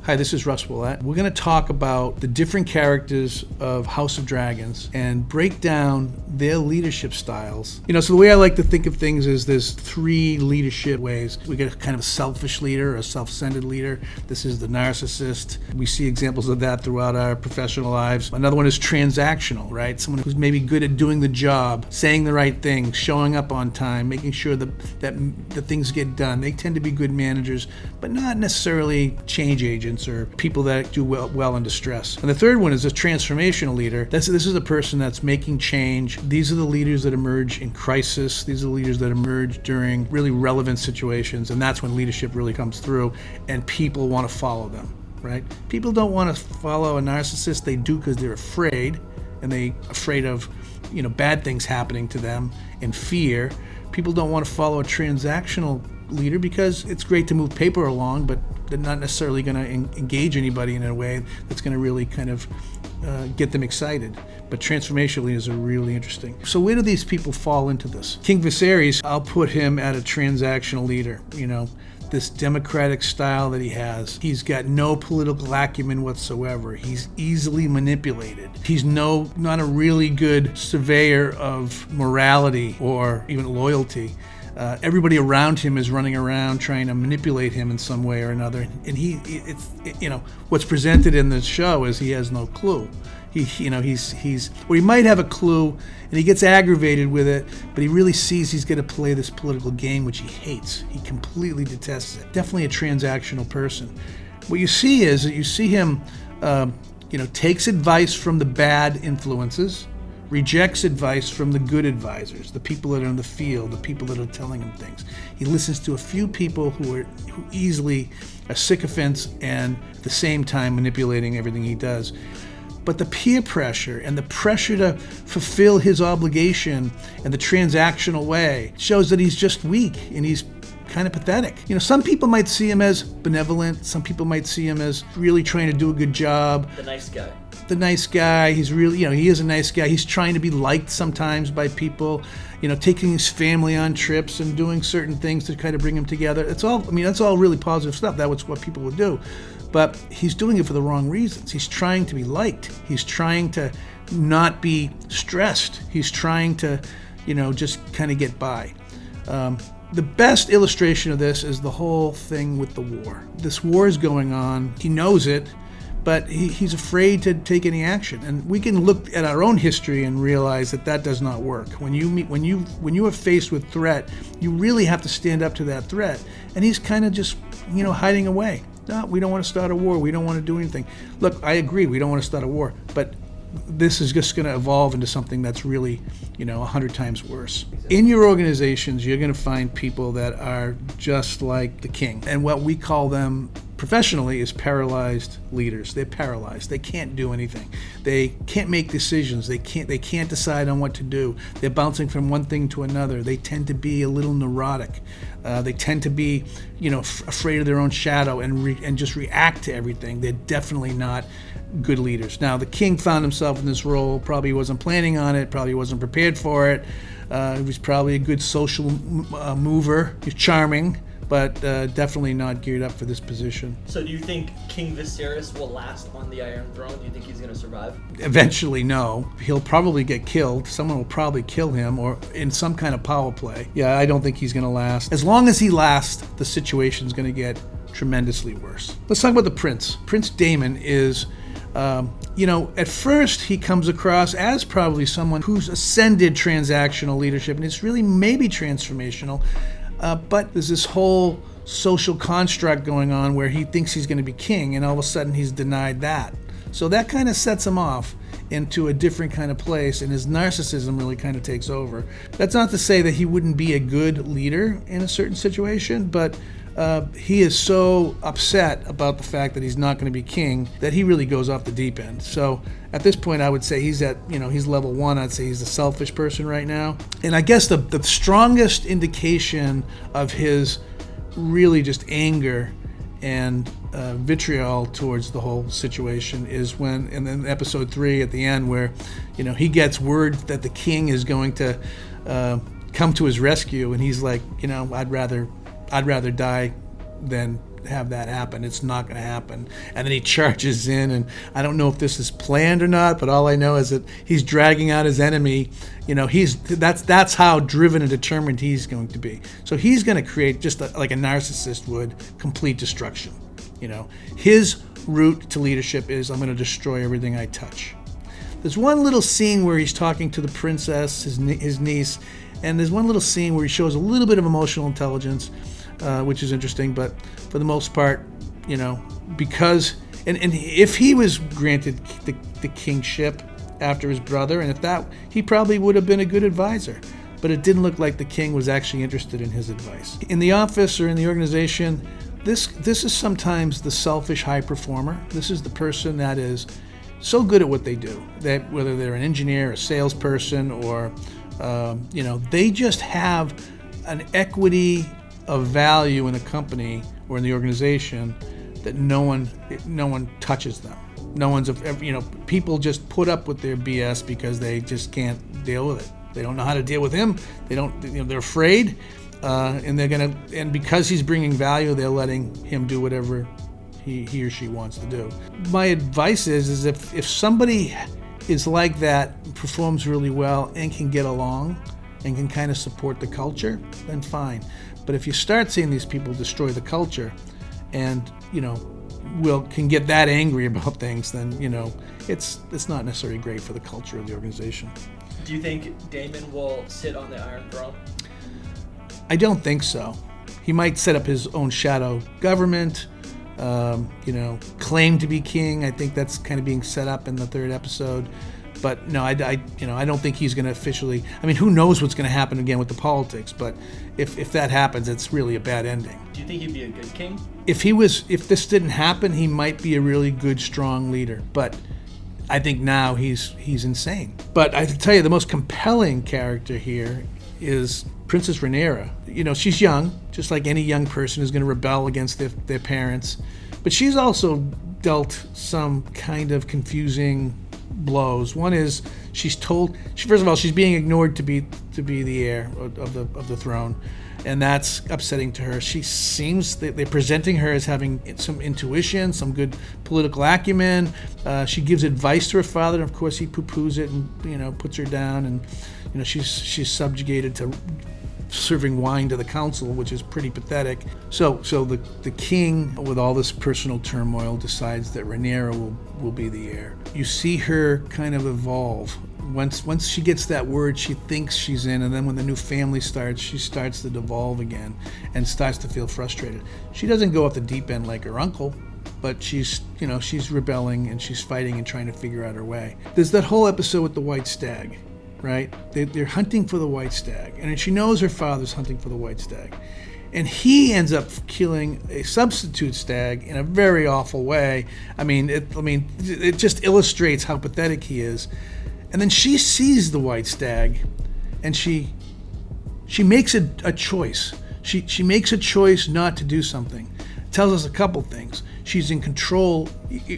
Hi, this is Russ Ouellette. We're going to talk about the different characters of House of Dragons and break down their leadership styles. So the way I like to think of things is there's three leadership ways. We get a kind of selfish leader, a self-centered leader. This is the narcissist. We see examples of that throughout our professional lives. Another one is transactional, right? Someone who's maybe good at doing the job, saying the right thing, showing up on time, making sure that the things get done. They tend to be good managers, but not necessarily change agents or people that do well under stress. And the third one is a transformational leader. This is a person that's making change. These are the leaders that emerge in crisis. These are the leaders that emerge during really relevant situations, and that's when leadership really comes through, and people want to follow them, right? People don't want to follow a narcissist. They do because they're afraid, and they're afraid of bad things happening to them and fear. People don't want to follow a transactional leader because it's great to move paper along, but they're not necessarily going to engage anybody in a way that's going to really kind of get them excited. But transformational leaders are really interesting. So where do these people fall into this? King Viserys, I'll put him at a transactional leader. This democratic style that he has. He's got no political acumen whatsoever. He's easily manipulated. He's not a really good surveyor of morality or even loyalty. Everybody around him is running around trying to manipulate him in some way or another, and what's presented in the show is he has no clue. He might have a clue, and he gets aggravated with it, but he really sees he's going to play this political game, which he hates. He completely detests it. Definitely a transactional person. What you see is that you see him, takes advice from the bad influences, rejects advice from the good advisors, the people that are in the field, the people that are telling him things. He listens to a few people who easily are sycophants and at the same time manipulating everything he does. But the peer pressure and the pressure to fulfill his obligation in the transactional way shows that he's just weak and he's kind of pathetic. Some people might see him as benevolent. Some people might see him as really trying to do a good job. The nice guy. He's really, he is a nice guy. He's trying to be liked sometimes by people, taking his family on trips and doing certain things to kind of bring him together. That's all really positive stuff. That was what people would do. But he's doing it for the wrong reasons. He's trying to be liked. He's trying to not be stressed. He's trying to, just kind of get by. The best illustration of this is the whole thing with the war. This war is going on. He knows it, but he's afraid to take any action. And we can look at our own history and realize that does not work. When you are faced with threat, you really have to stand up to that threat. And he's kind of just, hiding away. No, we don't want to start a war. We don't want to do anything. Look, I agree. We don't want to start a war, but this is just going to evolve into something that's really, 100 times worse. In your organizations, you're going to find people that are just like the king. And what we call them professionally is paralyzed leaders. They're paralyzed. They can't do anything. They can't make decisions. They can't decide on what to do. They're bouncing from one thing to another. They tend to be a little neurotic. They tend to be, afraid of their own shadow and just react to everything. They're definitely not good leaders. Now, the king found himself in this role. Probably wasn't planning on it. Probably wasn't prepared for it. He was probably a good social mover. He's charming, but definitely not geared up for this position. So do you think King Viserys will last on the Iron Throne? Do you think he's going to survive? Eventually, no. He'll probably get killed. Someone will probably kill him or in some kind of power play. Yeah, I don't think he's going to last. As long as he lasts, the situation's going to get tremendously worse. Let's talk about the prince. Prince Daemon is... at first he comes across as probably someone who's ascended transactional leadership, and it's really maybe transformational, but there's this whole social construct going on where he thinks he's going to be king, and all of a sudden he's denied that. So that kind of sets him off into a different kind of place, and his narcissism really kind of takes over. That's not to say that he wouldn't be a good leader in a certain situation, but he is so upset about the fact that he's not going to be king that he really goes off the deep end. So at this point, I would say he's he's level 1. I'd say he's a selfish person right now. And I guess the strongest indication of his really just anger and vitriol towards the whole situation is when, in episode 3 at the end, where he gets word that the king is going to come to his rescue, and he's like, I'd rather die than have that happen. It's not going to happen. And then he charges in, and I don't know if this is planned or not, but all I know is that he's dragging out his enemy. That's how driven and determined he's going to be. So he's going to create, just like a narcissist would, complete destruction. His route to leadership is, I'm going to destroy everything I touch. There's one little scene where he's talking to the princess, his niece, and there's one little scene where he shows a little bit of emotional intelligence, which is interesting, but for the most part, because, and if he was granted the kingship after his brother, and if that, he probably would have been a good advisor, but it didn't look like the king was actually interested in his advice. In the office or in the organization, this is sometimes the selfish high performer. This is the person that is so good at what they do, that whether they're an engineer, a salesperson, or they just have an equity of value in the company or in the organization that no one touches them. No one's people just put up with their BS because they just can't deal with it. They don't know how to deal with him. They're afraid, and because he's bringing value, they're letting him do whatever he or she wants to do. My advice is if somebody is like that, performs really well, and can get along, and can kind of support the culture, then fine. But if you start seeing these people destroy the culture, and can get that angry about things, then it's not necessarily great for the culture of the organization. Do you think Damon will sit on the Iron Throne? I don't think so. He might set up his own shadow government. Claim to be king. I think that's kind of being set up in the third episode. But no, I don't think he's going to officially. I mean, who knows what's going to happen again with the politics? But if that happens, it's really a bad ending. Do you think he'd be a good king? If this didn't happen, he might be a really good, strong leader. But I think now he's insane. But I can tell you, the most compelling character here is Princess Rhaenyra. She's young, just like any young person who's going to rebel against their parents. But she's also dealt some kind of confusing blows. One is first of all, she's being ignored to be the heir of the throne, and that's upsetting to her. She seems that they're presenting her as having some intuition, some good political acumen. She gives advice to her father, and of course he poo-poos it and puts her down, and she's subjugated to serving wine to the council, which is pretty pathetic. So the king, with all this personal turmoil, decides that Rhaenyra will be the heir. You see her kind of evolve. Once she gets that word she thinks she's in, and then when the new family starts, she starts to devolve again and starts to feel frustrated. She doesn't go off the deep end like her uncle, but she's rebelling, and she's fighting and trying to figure out her way. There's that whole episode with the white stag. Right? They're hunting for the white stag, and she knows her father's hunting for the white stag, and he ends up killing a substitute stag in a very awful way. It just illustrates how pathetic he is. And then she sees the white stag, and she makes a choice. She makes a choice not to do something. It tells us a couple things. She's in control.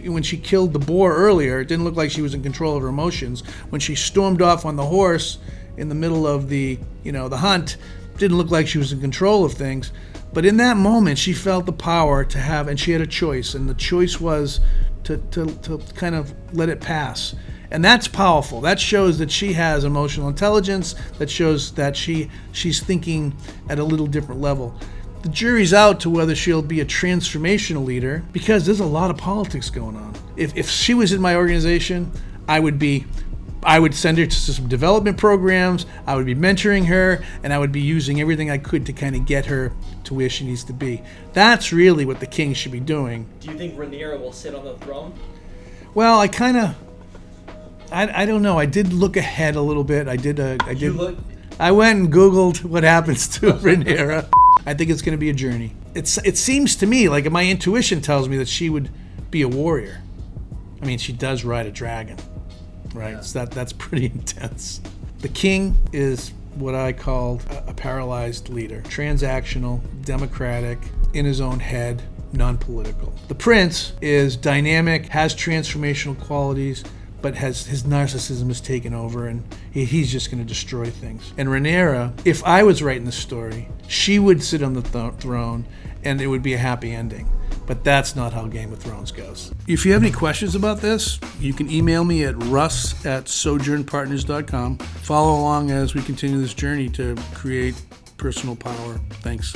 When she killed the boar earlier, it didn't look like she was in control of her emotions. When she stormed off on the horse in the middle of the hunt, it didn't look like she was in control of things. But in that moment, she felt the power to have, and she had a choice, and the choice was to kind of let it pass. And that's powerful. That shows that she has emotional intelligence. That shows that she's thinking at a little different level. The jury's out to whether she'll be a transformational leader, because there's a lot of politics going on. If she was in my organization, I would send her to some development programs, I would be mentoring her, and I would be using everything I could to kind of get her to where she needs to be. That's really what the king should be doing. Do you think Rhaenyra will sit on the throne? Well, I don't know. I did look ahead a little bit. I went and Googled what happens to Rhaenyra. I think it's going to be a journey. It seems to me like my intuition tells me that she would be a warrior. I mean, she does ride a dragon, right? Yeah. So that's pretty intense. The king is what I called a paralyzed leader. Transactional, democratic, in his own head, non-political. The prince is dynamic, has transformational qualities, but his narcissism has taken over, and he's just going to destroy things. And Rhaenyra, if I was writing the story, she would sit on the throne, and it would be a happy ending. But that's not how Game of Thrones goes. If you have any questions about this, you can email me at russ@sojournpartners.com. Follow along as we continue this journey to create personal power. Thanks.